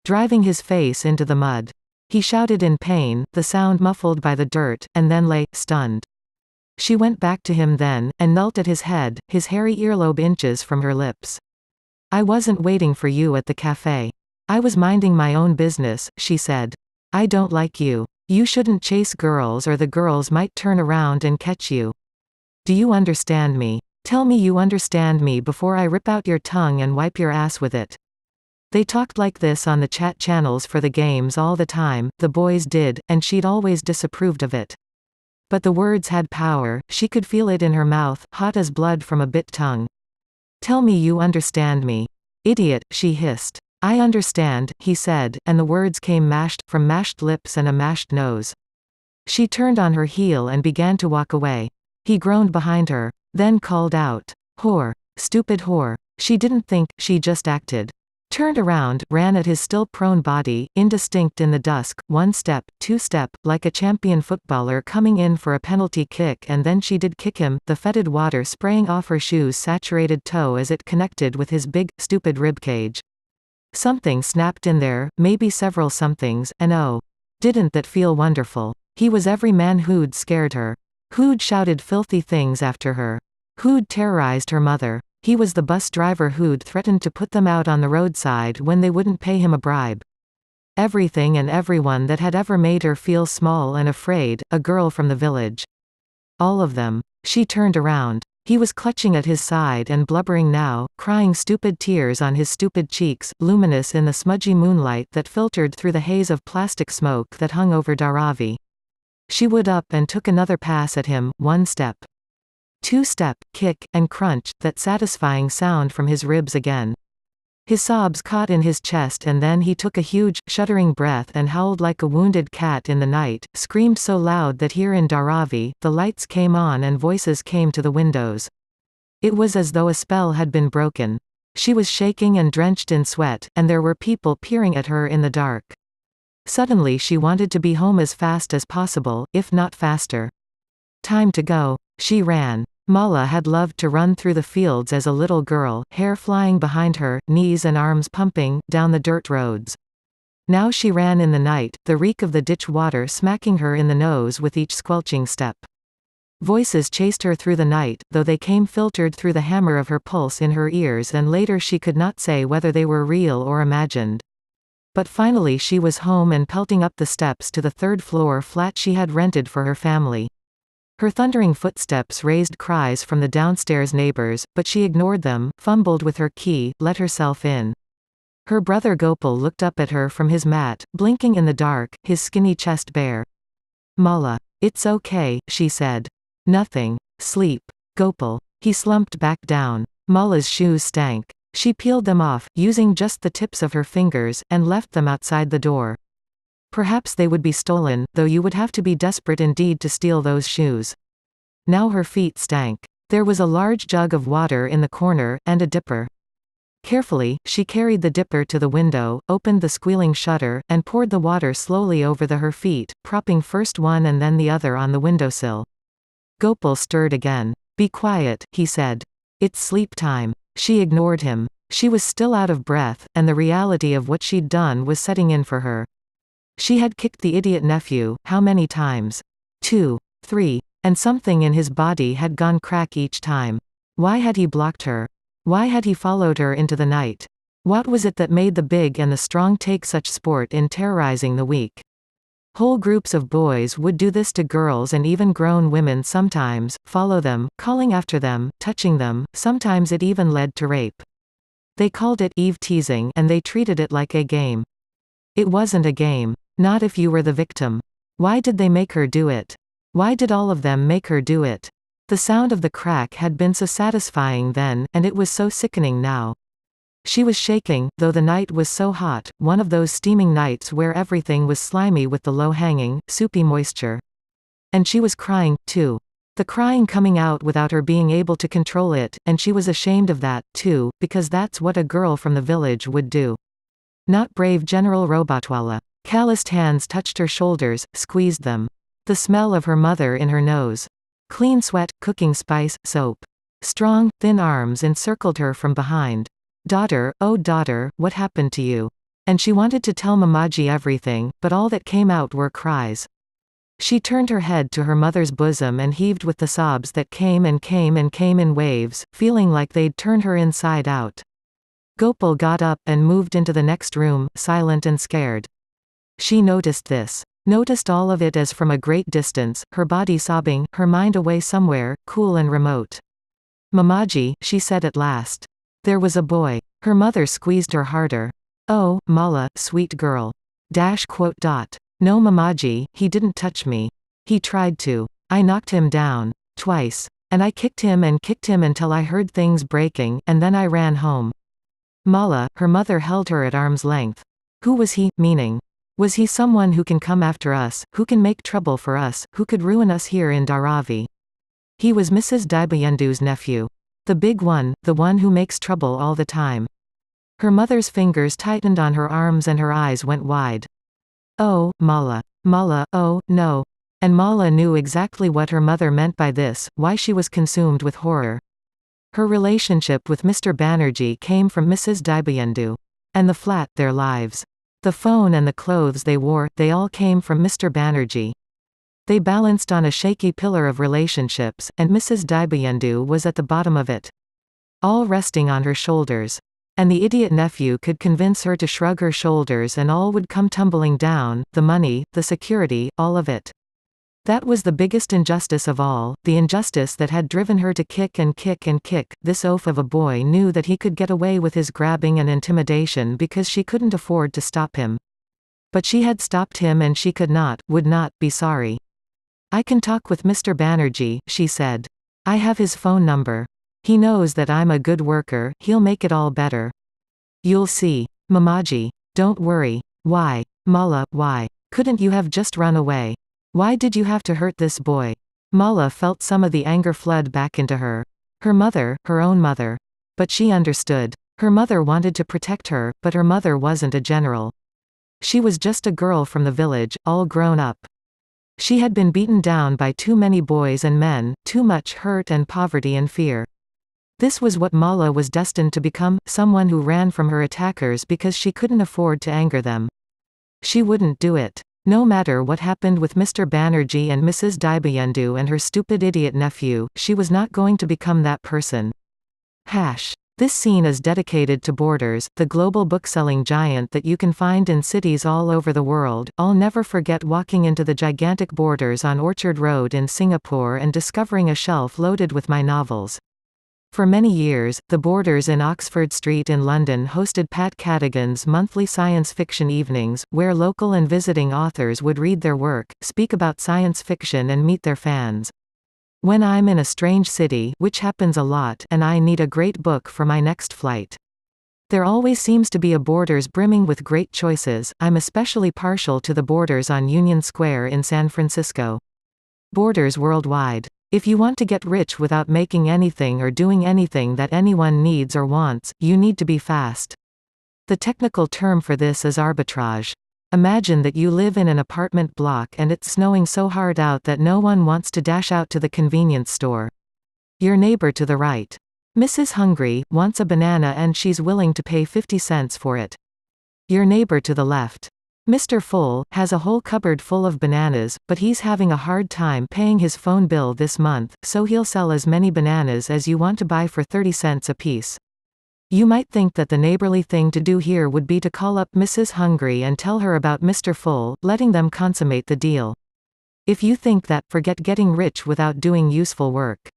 driving his face into the mud. He shouted in pain, the sound muffled by the dirt, and then lay, stunned. She went back to him then, and knelt at his head, his hairy earlobe inches from her lips. "I wasn't waiting for you at the cafe. I was minding my own business," she said. "I don't like you. You shouldn't chase girls or the girls might turn around and catch you. Do you understand me? Tell me you understand me before I rip out your tongue and wipe your ass with it." They talked like this on the chat channels for the games all the time, the boys did, and she'd always disapproved of it. But the words had power, she could feel it in her mouth, hot as blood from a bit tongue. "Tell me you understand me." "Idiot," she hissed. "I understand," he said, and the words came mashed, from mashed lips and a mashed nose. She turned on her heel and began to walk away. He groaned behind her, then called out, "Whore. Stupid whore." She didn't think, she just acted. Turned around, ran at his still prone body, indistinct in the dusk, 1 step, 2 step, like a champion footballer coming in for a penalty kick, and then she did kick him, the fetid water spraying off her shoe's saturated toe as it connected with his big, stupid ribcage. Something snapped in there, maybe several somethings, and oh, didn't that feel wonderful. He was every man who'd scared her. Who'd shouted filthy things after her. Who'd terrorized her mother. He was the bus driver who'd threatened to put them out on the roadside when they wouldn't pay him a bribe. Everything and everyone that had ever made her feel small and afraid, a girl from the village. All of them. She turned around. He was clutching at his side and blubbering now, crying stupid tears on his stupid cheeks, luminous in the smudgy moonlight that filtered through the haze of plastic smoke that hung over Dharavi. She would up and took another pass at him, 1 step. 2 step, kick, and crunch, that satisfying sound from his ribs again. His sobs caught in his chest and then he took a huge, shuddering breath and howled like a wounded cat in the night, screamed so loud that here in Dharavi, the lights came on and voices came to the windows. It was as though a spell had been broken. She was shaking and drenched in sweat, and there were people peering at her in the dark. Suddenly she wanted to be home as fast as possible, if not faster. Time to go. She ran. Mala had loved to run through the fields as a little girl, hair flying behind her, knees and arms pumping, down the dirt roads. Now she ran in the night, the reek of the ditch water smacking her in the nose with each squelching step. Voices chased her through the night, though they came filtered through the hammer of her pulse in her ears, and later she could not say whether they were real or imagined. But finally she was home and pelting up the steps to the 3rd floor flat she had rented for her family. Her thundering footsteps raised cries from the downstairs neighbors, but she ignored them, fumbled with her key, let herself in. Her brother Gopal looked up at her from his mat, blinking in the dark, his skinny chest bare. "Mala. It's okay," she said. "Nothing. Sleep." "Gopal." He slumped back down. Mala's shoes stank. She peeled them off, using just the tips of her fingers, and left them outside the door. Perhaps they would be stolen, though you would have to be desperate indeed to steal those shoes. Now her feet stank. There was a large jug of water in the corner, and a dipper. Carefully, she carried the dipper to the window, opened the squealing shutter, and poured the water slowly over her feet, propping first one and then the other on the windowsill. Gopal stirred again. "Be quiet," he said. "It's sleep time." She ignored him. She was still out of breath, and the reality of what she'd done was setting in for her. She had kicked the idiot nephew, how many times? 2, 3, and something in his body had gone crack each time. Why had he blocked her? Why had he followed her into the night? What was it that made the big and the strong take such sport in terrorizing the weak? Whole groups of boys would do this to girls and even grown women sometimes, follow them, calling after them, touching them, sometimes it even led to rape. They called it Eve teasing and they treated it like a game. It wasn't a game. Not if you were the victim. Why did they make her do it? Why did all of them make her do it? The sound of the crack had been so satisfying then, and it was so sickening now. She was shaking, though the night was so hot, one of those steaming nights where everything was slimy with the low-hanging, soupy moisture. And she was crying, too. The crying coming out without her being able to control it, and she was ashamed of that, too, because that's what a girl from the village would do. Not brave General Robotwala. Calloused hands touched her shoulders, squeezed them. The smell of her mother in her nose. Clean sweat, cooking spice, soap. Strong, thin arms encircled her from behind. "Daughter, oh daughter, what happened to you? And she wanted to tell Mamaji everything, but all that came out were cries. She turned her head to her mother's bosom and heaved with the sobs that came and came and came in waves, feeling like they'd turn her inside out. Gopal got up and moved into the next room, silent and scared. She noticed this. Noticed all of it as from a great distance, her body sobbing, her mind away somewhere, cool and remote. Mamaji, she said at last. There was a boy. Her mother squeezed her harder. Oh, Mala, sweet girl. No Mamaji, he didn't touch me. He tried to. I knocked him down. Twice. And I kicked him until I heard things breaking, and then I ran home. Mala, her mother held her at arm's length. Who was he, meaning? Was he someone who can come after us, who can make trouble for us, who could ruin us here in Dharavi? He was Mrs. Dibayendu's nephew. The big one, the one who makes trouble all the time. Her mother's fingers tightened on her arms and her eyes went wide. Oh, Mala. Mala, oh, no. And Mala knew exactly what her mother meant by this, why she was consumed with horror. Her relationship with Mr. Banerjee came from Mrs. Dibayendu. And the flat, their lives. The phone and the clothes they wore, they all came from Mr. Banerjee. They balanced on a shaky pillar of relationships, and Mrs. Dibayendu was at the bottom of it. All resting on her shoulders. And the idiot nephew could convince her to shrug her shoulders and all would come tumbling down, the money, the security, all of it. That was the biggest injustice of all, the injustice that had driven her to kick and kick and kick. This oaf of a boy knew that he could get away with his grabbing and intimidation because she couldn't afford to stop him. But she had stopped him and she could not, would not, be sorry. I can talk with Mr. Banerjee, she said. I have his phone number. He knows that I'm a good worker, he'll make it all better. You'll see. Mamaji. Don't worry. Why? Mala, why? Couldn't you have just run away? Why did you have to hurt this boy? Mala felt some of the anger flood back into her. Her mother, her own mother. But she understood. Her mother wanted to protect her, but her mother wasn't a general. She was just a girl from the village, all grown up. She had been beaten down by too many boys and men, too much hurt and poverty and fear. This was what Mala was destined to become, someone who ran from her attackers because she couldn't afford to anger them. She wouldn't do it. No matter what happened with Mr. Banerjee and Mrs. Dibayendu and her stupid idiot nephew, she was not going to become that person. This scene is dedicated to Borders, the global bookselling giant that you can find in cities all over the world. I'll never forget walking into the gigantic Borders on Orchard Road in Singapore and discovering a shelf loaded with my novels. For many years, the Borders in Oxford Street in London hosted Pat Cadigan's monthly science fiction evenings, where local and visiting authors would read their work, speak about science fiction and meet their fans. When I'm in a strange city, which happens a lot, and I need a great book for my next flight. There always seems to be a Borders brimming with great choices. I'm especially partial to the Borders on Union Square in San Francisco. Borders worldwide. If you want to get rich without making anything or doing anything that anyone needs or wants, you need to be fast. The technical term for this is arbitrage. Imagine that you live in an apartment block and it's snowing so hard out that no one wants to dash out to the convenience store. Your neighbor to the right. Mrs. Hungry wants a banana and she's willing to pay 50 cents for it. Your neighbor to the left. Mr. Full has a whole cupboard full of bananas, but he's having a hard time paying his phone bill this month, so he'll sell as many bananas as you want to buy for 30 cents a piece. You might think that the neighborly thing to do here would be to call up Mrs. Hungry and tell her about Mr. Full, letting them consummate the deal. If you think that, forget getting rich without doing useful work.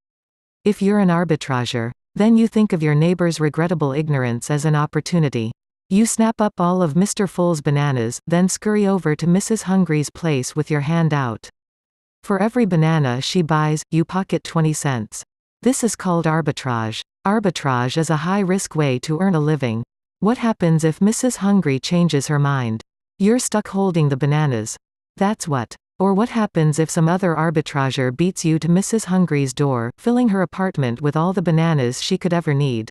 If you're an arbitrager, then you think of your neighbor's regrettable ignorance as an opportunity. You snap up all of Mr. Full's bananas, then scurry over to Mrs. Hungry's place with your hand out. For every banana she buys, you pocket 20 cents. This is called arbitrage. Arbitrage is a high-risk way to earn a living. What happens if Mrs. Hungry changes her mind? You're stuck holding the bananas. That's what. Or what happens if some other arbitrager beats you to Mrs. Hungry's door, filling her apartment with all the bananas she could ever need?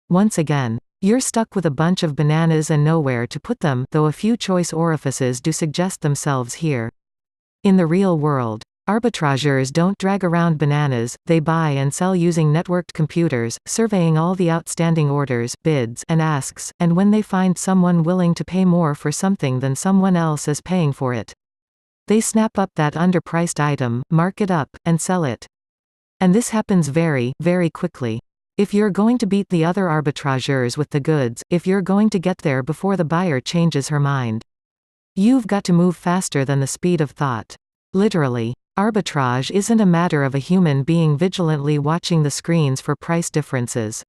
Once again, you're stuck with a bunch of bananas and nowhere to put them, though a few choice orifices do suggest themselves here. In the real world, Arbitrageurs don't drag around bananas, they buy and sell using networked computers, surveying all the outstanding orders, bids, and asks, and when they find someone willing to pay more for something than someone else is paying for it, they snap up that underpriced item, mark it up, and sell it. And this happens very, very quickly. If you're going to beat the other arbitrageurs with the goods, if you're going to get there before the buyer changes her mind, you've got to move faster than the speed of thought. Literally. Arbitrage isn't a matter of a human being vigilantly watching the screens for price differences.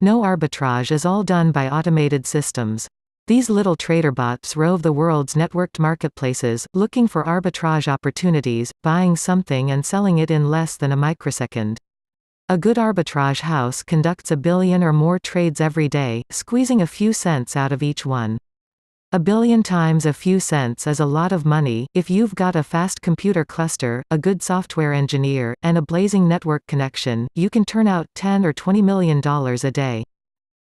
No, arbitrage is all done by automated systems. These little trader bots rove the world's networked marketplaces, looking for arbitrage opportunities, buying something and selling it in less than a microsecond. A good arbitrage house conducts 1 billion or more trades every day, squeezing a few cents out of each one. 1 billion times a few cents is a lot of money. If you've got a fast computer cluster, a good software engineer, and a blazing network connection, you can turn out $10 or $20 million a day.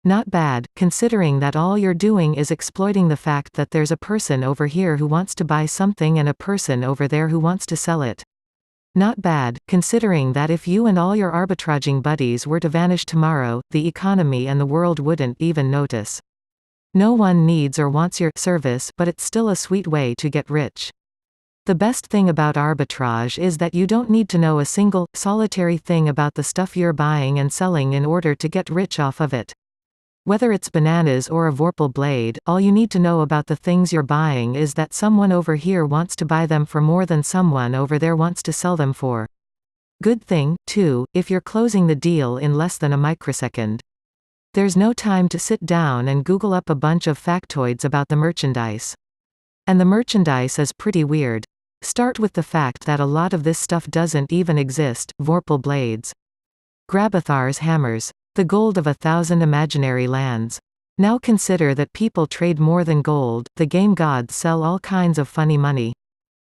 Not bad, considering that all you're doing is exploiting the fact that there's a person over here who wants to buy something and a person over there who wants to sell it. Not bad, considering that if you and all your arbitraging buddies were to vanish tomorrow, the economy and the world wouldn't even notice. No one needs or wants your service, but it's still a sweet way to get rich. The best thing about arbitrage is that you don't need to know a single, solitary thing about the stuff you're buying and selling in order to get rich off of it. Whether it's bananas or a Vorpal blade, all you need to know about the things you're buying is that someone over here wants to buy them for more than someone over there wants to sell them for. Good thing, too, if you're closing the deal in less than a microsecond. There's no time to sit down and Google up a bunch of factoids about the merchandise. And the merchandise is pretty weird. Start with the fact that a lot of this stuff doesn't even exist. Vorpal blades. Grabbathar's hammers. The gold of 1,000 imaginary lands. Now consider that people trade more than gold, the game gods sell all kinds of funny money.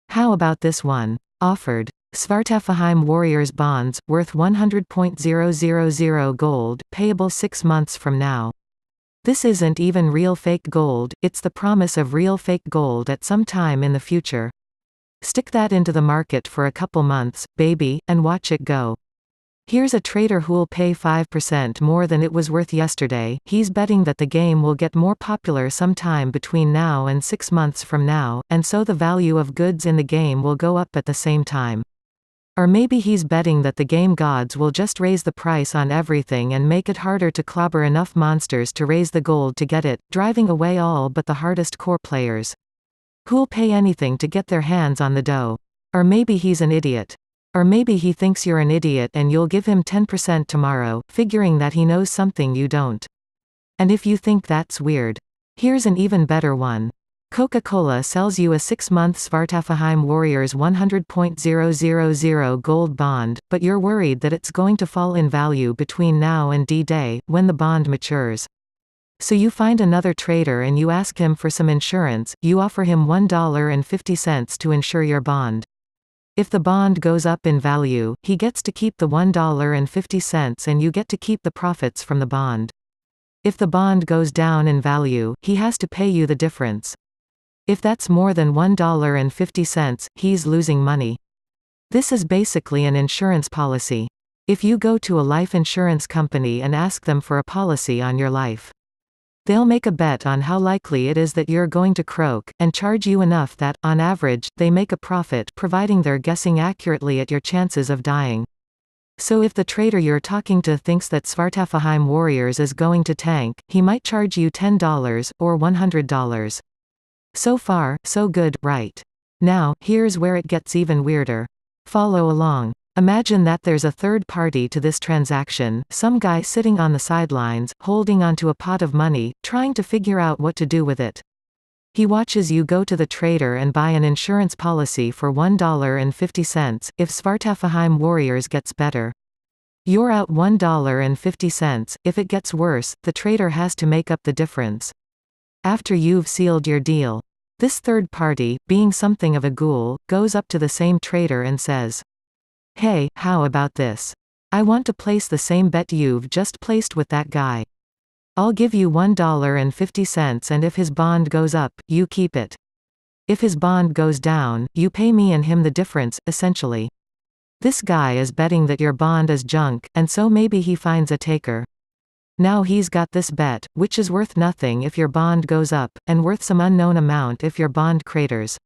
How about this one? Offered. Svartalfheim Warriors bonds, worth 100.000 gold, payable 6 months from now. This isn't even real fake gold, it's the promise of real fake gold at some time in the future. Stick that into the market for a couple months, baby, and watch it go. Here's a trader who'll pay 5% more than it was worth yesterday. He's betting that the game will get more popular sometime between now and 6 months from now, and so the value of goods in the game will go up at the same time. Or maybe he's betting that the game gods will just raise the price on everything and make it harder to clobber enough monsters to raise the gold to get it, driving away all but the hardest core players. Who'll pay anything to get their hands on the dough? Or maybe he's an idiot. Or maybe he thinks you're an idiot and you'll give him 10% tomorrow, figuring that he knows something you don't. And if you think that's weird, here's an even better one. Coca-Cola sells you a 6-month Svartalfheim Warriors 100.000 gold bond, but you're worried that it's going to fall in value between now and D-Day, when the bond matures. So you find another trader and you ask him for some insurance. You offer him $1.50 to insure your bond. If the bond goes up in value, he gets to keep the $1.50 and you get to keep the profits from the bond. If the bond goes down in value, he has to pay you the difference. If that's more than $1.50, he's losing money. This is basically an insurance policy. If you go to a life insurance company and ask them for a policy on your life, they'll make a bet on how likely it is that you're going to croak, and charge you enough that, on average, they make a profit providing they're guessing accurately at your chances of dying. So if the trader you're talking to thinks that Svartalfheim Warriors is going to tank, he might charge you $10, or $100. So far, so good, right? Now, here's where it gets even weirder. Follow along. Imagine that there's a third party to this transaction, some guy sitting on the sidelines, holding onto a pot of money, trying to figure out what to do with it. He watches you go to the trader and buy an insurance policy for $1.50, if Svartalfheim Warriors gets better. You're out $1.50, if it gets worse, the trader has to make up the difference. After you've sealed your deal, this third party, being something of a ghoul, goes up to the same trader and says, "Hey, how about this? I want to place the same bet you've just placed with that guy. I'll give you $1.50 and if his bond goes up, you keep it." If his bond goes down, you pay me and him the difference, essentially. This guy is betting that your bond is junk, and so maybe he finds a taker. Now he's got this bet, which is worth nothing if your bond goes up, and worth some unknown amount if your bond craters.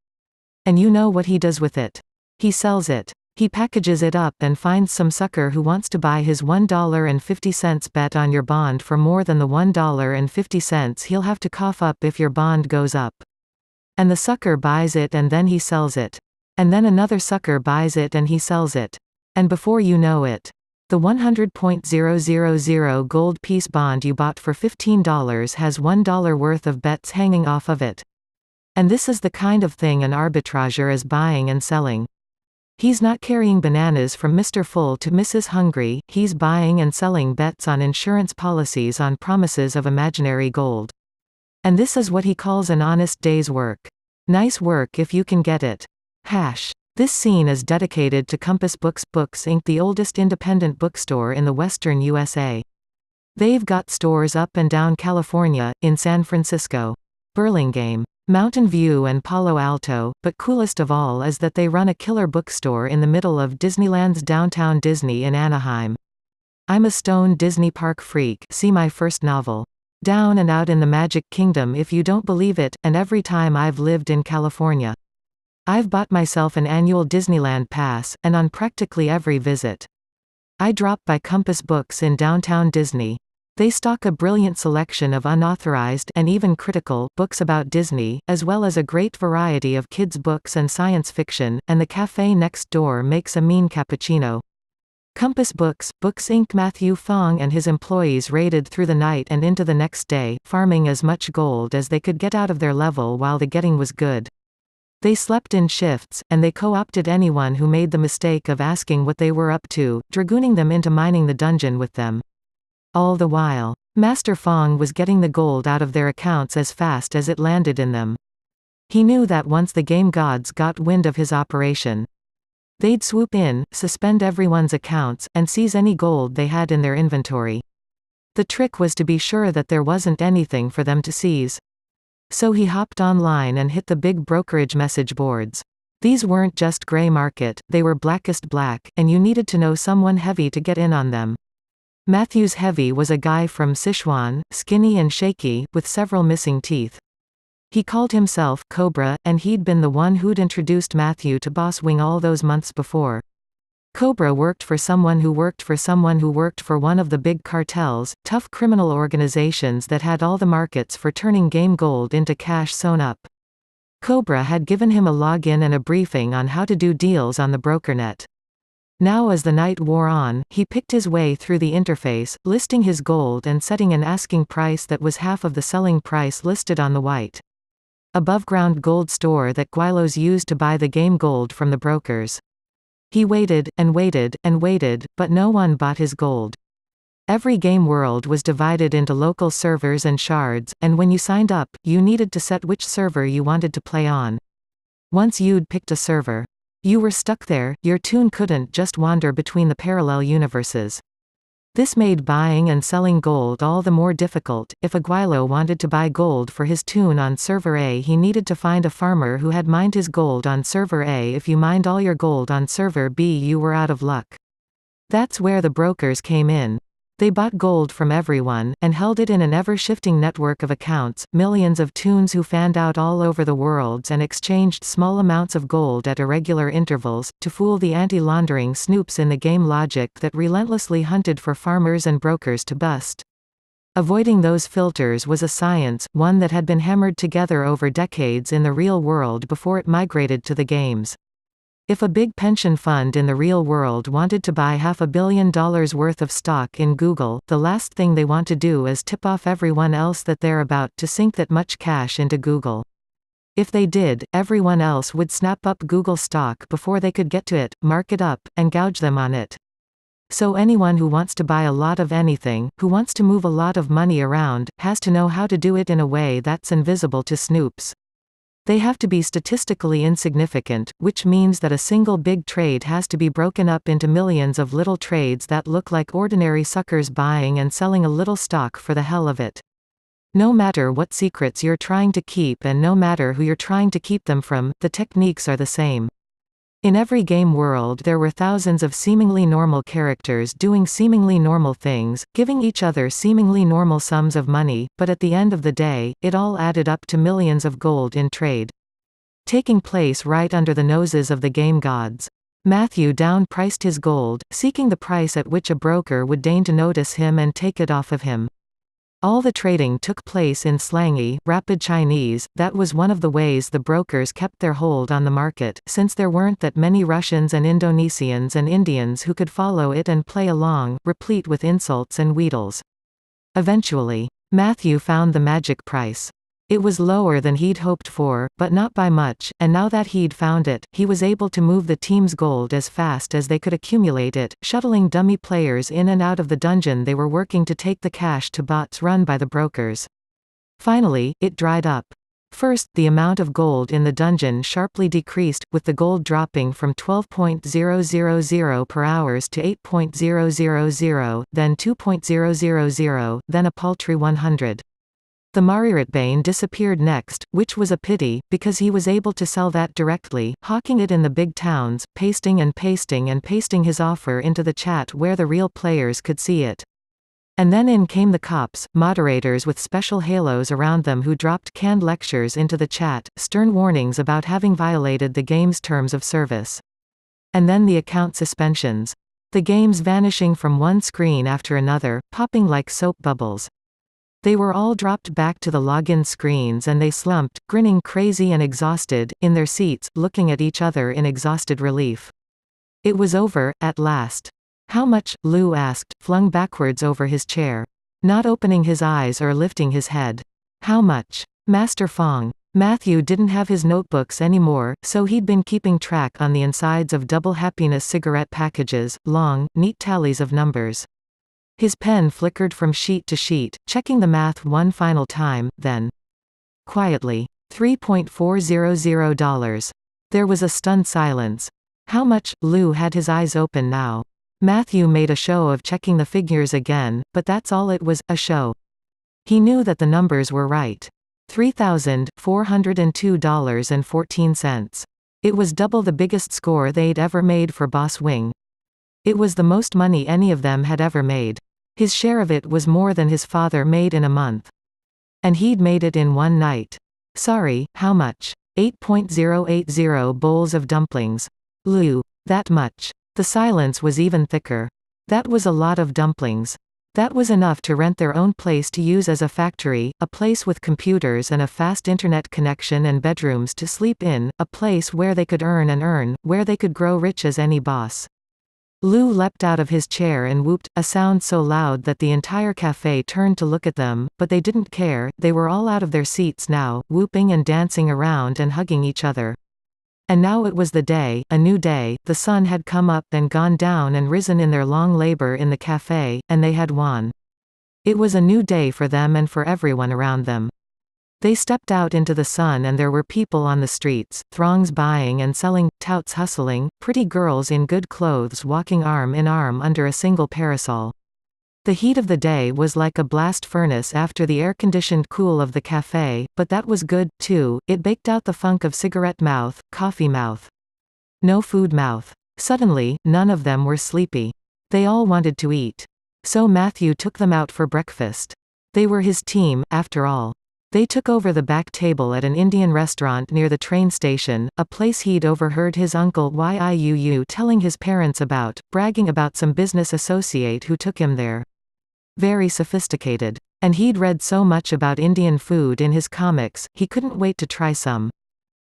And you know what he does with it. He sells it. He packages it up and finds some sucker who wants to buy his $1.50 bet on your bond for more than the $1.50 he'll have to cough up if your bond goes up. And the sucker buys it and then he sells it. And then another sucker buys it and he sells it. And before you know it, the 100.000 gold piece bond you bought for $15 has $1 worth of bets hanging off of it. And this is the kind of thing an arbitrager is buying and selling. He's not carrying bananas from Mr. Full to Mrs. Hungry, he's buying and selling bets on insurance policies on promises of imaginary gold. And this is what he calls an honest day's work. Nice work if you can get it. This scene is dedicated to Compass Books Inc., the oldest independent bookstore in the western USA. They've got stores up and down California, in San Francisco, Burlingame, Mountain View and Palo Alto, but coolest of all is that they run a killer bookstore in the middle of Disneyland's Downtown Disney in Anaheim. I'm a stone Disney park freak, see my first novel. Down and out in the Magic Kingdom if you don't believe it, and every time I've lived in California. I've bought myself an annual Disneyland pass, and on practically every visit, I drop by Compass Books in downtown Disney. They stock a brilliant selection of unauthorized and even critical books about Disney, as well as a great variety of kids' books and science fiction, and the cafe next door makes a mean cappuccino. Compass Books Inc. Matthew Fong and his employees raided through the night and into the next day, farming as much gold as they could get out of their level while the getting was good. They slept in shifts, and they co-opted anyone who made the mistake of asking what they were up to, dragooning them into mining the dungeon with them. All the while, Master Fong was getting the gold out of their accounts as fast as it landed in them. He knew that once the game gods got wind of his operation, they'd swoop in, suspend everyone's accounts, and seize any gold they had in their inventory. The trick was to be sure that there wasn't anything for them to seize. So he hopped online and hit the big brokerage message boards. These weren't just gray market, they were blackest black, and you needed to know someone heavy to get in on them. Matthew's heavy was a guy from Sichuan, skinny and shaky, with several missing teeth. He called himself Cobra, and he'd been the one who'd introduced Matthew to Boss Wing all those months before. Cobra worked for someone who worked for someone who worked for one of the big cartels, tough criminal organizations that had all the markets for turning game gold into cash sewn up. Cobra had given him a login and a briefing on how to do deals on the brokernet. Now as the night wore on, he picked his way through the interface, listing his gold and setting an asking price that was half of the selling price listed on the white above-ground gold store that Guilos used to buy the game gold from the brokers. He waited, and waited, and waited, but no one bought his gold. Every game world was divided into local servers and shards, and when you signed up, you needed to set which server you wanted to play on. Once you'd picked a server, you were stuck there, your tune couldn't just wander between the parallel universes. This made buying and selling gold all the more difficult. If a Guilo wanted to buy gold for his tune on server A, he needed to find a farmer who had mined his gold on server A. If you mined all your gold on server B, you were out of luck. That's where the brokers came in. They bought gold from everyone, and held it in an ever-shifting network of accounts, millions of tunes who fanned out all over the worlds and exchanged small amounts of gold at irregular intervals, to fool the anti-laundering snoops in the game logic that relentlessly hunted for farmers and brokers to bust. Avoiding those filters was a science, one that had been hammered together over decades in the real world before it migrated to the games. If a big pension fund in the real world wanted to buy $500 million worth of stock in Google, the last thing they want to do is tip off everyone else that they're about to sink that much cash into Google. If they did, everyone else would snap up Google stock before they could get to it, mark it up, and gouge them on it. So anyone who wants to buy a lot of anything, who wants to move a lot of money around, has to know how to do it in a way that's invisible to snoops. They have to be statistically insignificant, which means that a single big trade has to be broken up into millions of little trades that look like ordinary suckers buying and selling a little stock for the hell of it. No matter what secrets you're trying to keep and no matter who you're trying to keep them from, the techniques are the same. In every game world there were thousands of seemingly normal characters doing seemingly normal things, giving each other seemingly normal sums of money, but at the end of the day, it all added up to millions of gold in trade. Taking place right under the noses of the game gods. Matthew down-priced his gold, seeking the price at which a broker would deign to notice him and take it off of him. All the trading took place in slangy, rapid Chinese. That was one of the ways the brokers kept their hold on the market, since there weren't that many Russians and Indonesians and Indians who could follow it and play along, replete with insults and wheedles. Eventually, Matthew found the magic price. It was lower than he'd hoped for, but not by much, and now that he'd found it, he was able to move the team's gold as fast as they could accumulate it, shuttling dummy players in and out of the dungeon they were working to take the cash to bots run by the brokers. Finally, it dried up. First, the amount of gold in the dungeon sharply decreased, with the gold dropping from 12.000 per hours to 8.000, then 2.000, then a paltry 100. The Mariritbane disappeared next, which was a pity, because he was able to sell that directly, hawking it in the big towns, pasting and pasting and pasting his offer into the chat where the real players could see it. And then in came the cops, moderators with special halos around them who dropped canned lectures into the chat, stern warnings about having violated the game's terms of service. And then the account suspensions. The games vanishing from one screen after another, popping like soap bubbles. They were all dropped back to the login screens and they slumped, grinning crazy and exhausted, in their seats, looking at each other in exhausted relief. It was over, at last. How much? Lou asked, flung backwards over his chair. Not opening his eyes or lifting his head. How much? Master Fong. Matthew didn't have his notebooks anymore, so he'd been keeping track on the insides of Double Happiness cigarette packages, long, neat tallies of numbers. His pen flickered from sheet to sheet, checking the math one final time, then quietly, $3.400. There was a stunned silence. How much? Lou had his eyes open now. Matthew made a show of checking the figures again, but that's all it was, a show. He knew that the numbers were right. $3,402.14. It was double the biggest score they'd ever made for Boss Wing. It was the most money any of them had ever made. His share of it was more than his father made in a month. And he'd made it in one night. Sorry, how much? 8.080 bowls of dumplings. Lou. That much. The silence was even thicker. That was a lot of dumplings. That was enough to rent their own place to use as a factory, a place with computers and a fast internet connection and bedrooms to sleep in, a place where they could earn, where they could grow rich as any boss. Lou leapt out of his chair and whooped, a sound so loud that the entire cafe turned to look at them, but they didn't care, they were all out of their seats now, whooping and dancing around and hugging each other. And now it was the day, a new day, the sun had come up and gone down and risen in their long labor in the cafe, and they had won. It was a new day for them and for everyone around them. They stepped out into the sun and there were people on the streets, throngs buying and selling, touts hustling, pretty girls in good clothes walking arm in arm under a single parasol. The heat of the day was like a blast furnace after the air-conditioned cool of the cafe, but that was good, too, it baked out the funk of cigarette mouth, coffee mouth. No food mouth. Suddenly, none of them were sleepy. They all wanted to eat. So Matthew took them out for breakfast. They were his team, after all. They took over the back table at an Indian restaurant near the train station, a place he'd overheard his uncle Yiuu telling his parents about, bragging about some business associate who took him there. Very sophisticated. And he'd read so much about Indian food in his comics, he couldn't wait to try some.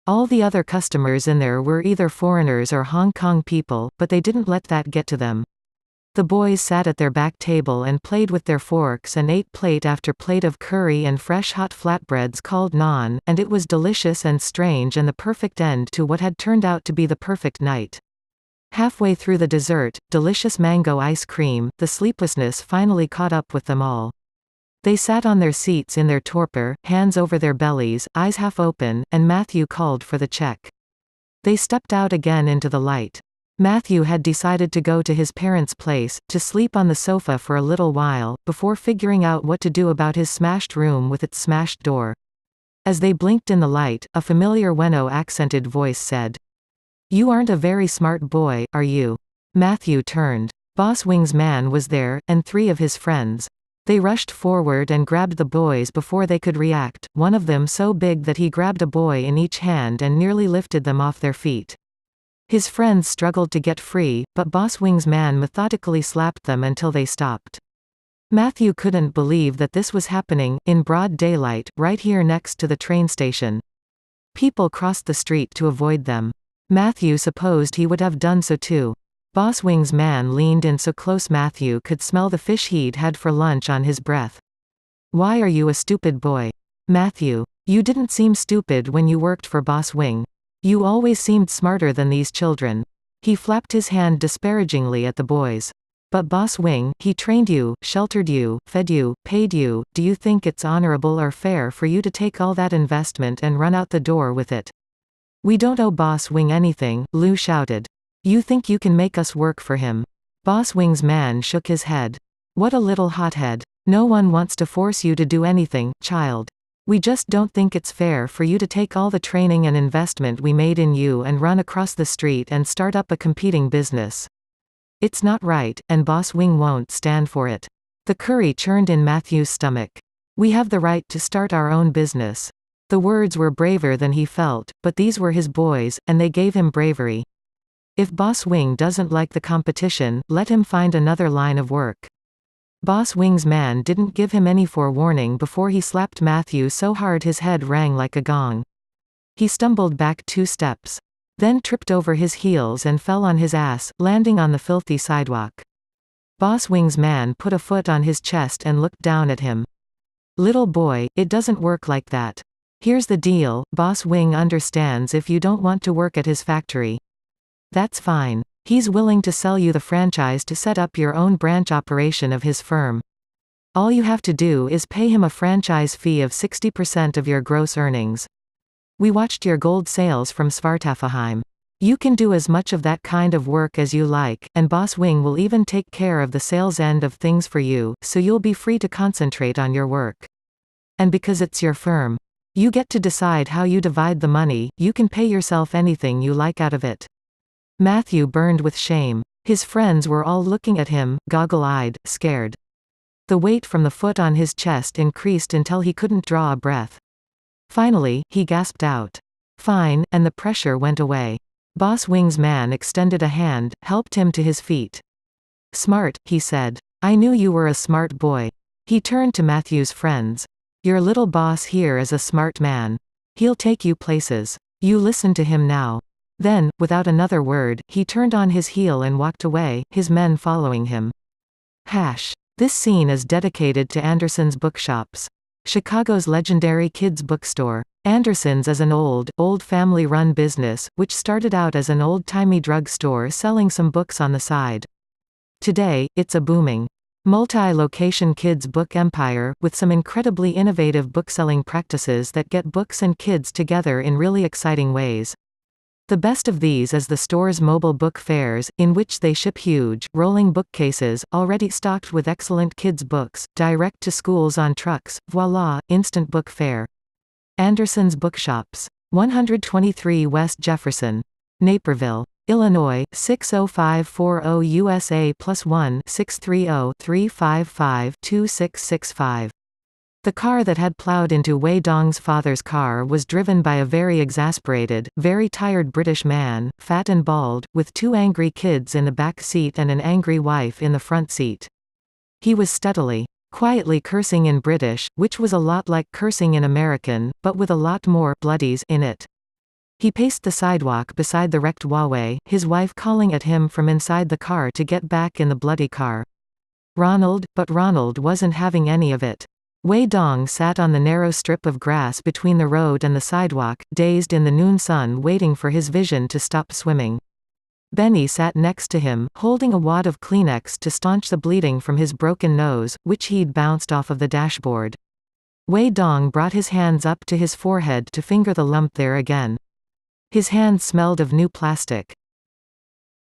All the other customers in there were either foreigners or Hong Kong people, but they didn't let that get to them. The boys sat at their back table and played with their forks and ate plate after plate of curry and fresh hot flatbreads called naan, and it was delicious and strange and the perfect end to what had turned out to be the perfect night. Halfway through the dessert, delicious mango ice cream, the sleeplessness finally caught up with them all. They sat on their seats in their torpor, hands over their bellies, eyes half open, and Matthew called for the check. They stepped out again into the light. Matthew had decided to go to his parents' place, to sleep on the sofa for a little while, before figuring out what to do about his smashed room with its smashed door. As they blinked in the light, a familiar Weno-accented voice said, "You aren't a very smart boy, are you?" Matthew turned. Boss Wing's man was there, and 3 of his friends. They rushed forward and grabbed the boys before they could react, one of them so big that he grabbed a boy in each hand and nearly lifted them off their feet. His friends struggled to get free, but Boss Wing's man methodically slapped them until they stopped. Matthew couldn't believe that this was happening, in broad daylight, right here next to the train station. People crossed the street to avoid them. Matthew supposed he would have done so too. Boss Wing's man leaned in so close Matthew could smell the fish he'd had for lunch on his breath. "Why are you a stupid boy? Matthew, you didn't seem stupid when you worked for Boss Wing. You always seemed smarter than these children." He flapped his hand disparagingly at the boys. "But Boss Wing, he trained you, sheltered you, fed you, paid you. Do you think it's honorable or fair for you to take all that investment and run out the door with it?" "We don't owe Boss Wing anything," Lou shouted. "You think you can make us work for him?" Boss Wing's man shook his head. "What a little hothead. No one wants to force you to do anything, child. We just don't think it's fair for you to take all the training and investment we made in you and run across the street and start up a competing business. It's not right, and Boss Wing won't stand for it." The curry churned in Matthew's stomach. "We have the right to start our own business." The words were braver than he felt, but these were his boys, and they gave him bravery. If Boss Wing doesn't like the competition, let him find another line of work. Boss Wing's man didn't give him any forewarning before he slapped Matthew so hard his head rang like a gong. He stumbled back 2 steps. Then tripped over his heels and fell on his ass, landing on the filthy sidewalk. Boss Wing's man put a foot on his chest and looked down at him. "Little boy, it doesn't work like that. Here's the deal, Boss Wing understands if you don't want to work at his factory. That's fine. He's willing to sell you the franchise to set up your own branch operation of his firm. All you have to do is pay him a franchise fee of 60% of your gross earnings. We watched your gold sales from Svartalfheim. You can do as much of that kind of work as you like, and Boss Wing will even take care of the sales end of things for you, so you'll be free to concentrate on your work. And because it's your firm, you get to decide how you divide the money. You can pay yourself anything you like out of it." Matthew burned with shame. His friends were all looking at him, goggle-eyed, scared. The weight from the foot on his chest increased until he couldn't draw a breath. Finally, he gasped out, "Fine," and the pressure went away. Boss Wing's man extended a hand, helped him to his feet. "Smart," he said. "I knew you were a smart boy." He turned to Matthew's friends. "Your little boss here is a smart man. He'll take you places. You listen to him now." Then, without another word, he turned on his heel and walked away, his men following him. This scene is dedicated to Anderson's Bookshops, Chicago's legendary kids' bookstore. Anderson's is an old family-run business, which started out as an old-timey drugstore selling some books on the side. Today, it's a booming, multi-location kids' book empire, with some incredibly innovative bookselling practices that get books and kids together in really exciting ways. The best of these is the store's mobile book fairs, in which they ship huge, rolling bookcases, already stocked with excellent kids' books, direct to schools on trucks. Voila, instant book fair. Anderson's Bookshops. 123 West Jefferson. Naperville, Illinois, 60540 USA +1 630 355 2665. The car that had plowed into Wei Dong's father's car was driven by a very exasperated, very tired British man, fat and bald, with 2 angry kids in the back seat and an angry wife in the front seat. He was steadily, quietly cursing in British, which was a lot like cursing in American, but with a lot more bloodies in it. He paced the sidewalk beside the wrecked Huawei, his wife calling at him from inside the car to get back in the bloody car. But Ronald wasn't having any of it. Wei Dong sat on the narrow strip of grass between the road and the sidewalk, dazed in the noon sun, waiting for his vision to stop swimming. Benny sat next to him, holding a wad of Kleenex to staunch the bleeding from his broken nose, which he'd bounced off of the dashboard. Wei Dong brought his hands up to his forehead to finger the lump there again. His hands smelled of new plastic.